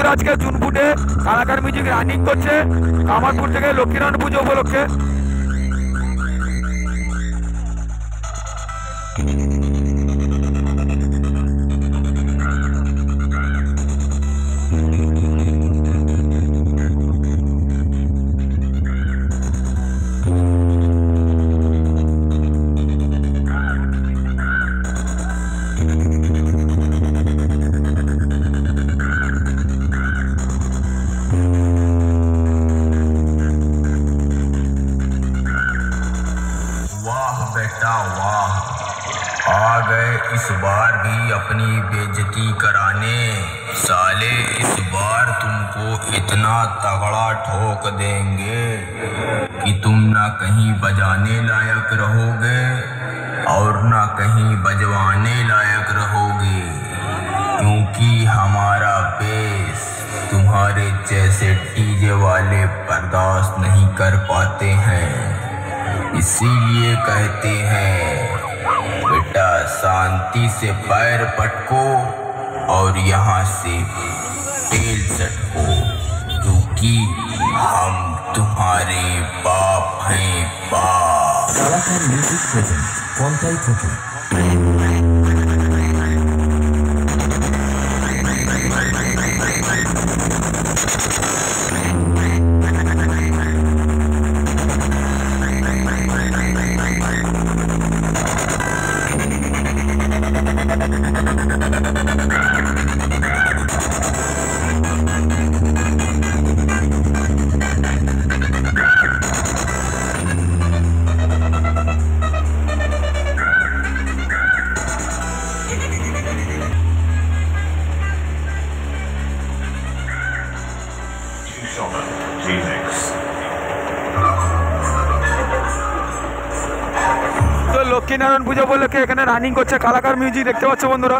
বন্ধুরা আজকে জুনপুটে Kalakar music running করছে কামারপুর থেকে লক্ষ্মীনারায়ণ পুজো উপলক্ষে। बेटा वाह, आ गए इस बार भी अपनी बेइज्जती कराने। साले इस बार तुमको इतना तगड़ा ठोक देंगे कि तुम ना कहीं बजाने लायक रहोगे और ना कहीं बजवाने लायक रहोगे, क्योंकि हमारा बेस तुम्हारे जैसे डीजे वाले बर्दाश्त नहीं कर पाते हैं। इसीलिए कहते हैं बेटा शांति से पैर पटको और यहाँ से तेल सटको, क्योंकि हम तुम्हारे बाप हैं बाप। कालाकार म्यूजिक प्रेजेंट কন্টাই থেকে লক্ষ্মীনারায়ণ পুজো উপলক্ষে এখানে রানিং করছে কালাকার মিউজিক, দেখতে পাচ্ছ বন্ধুরা।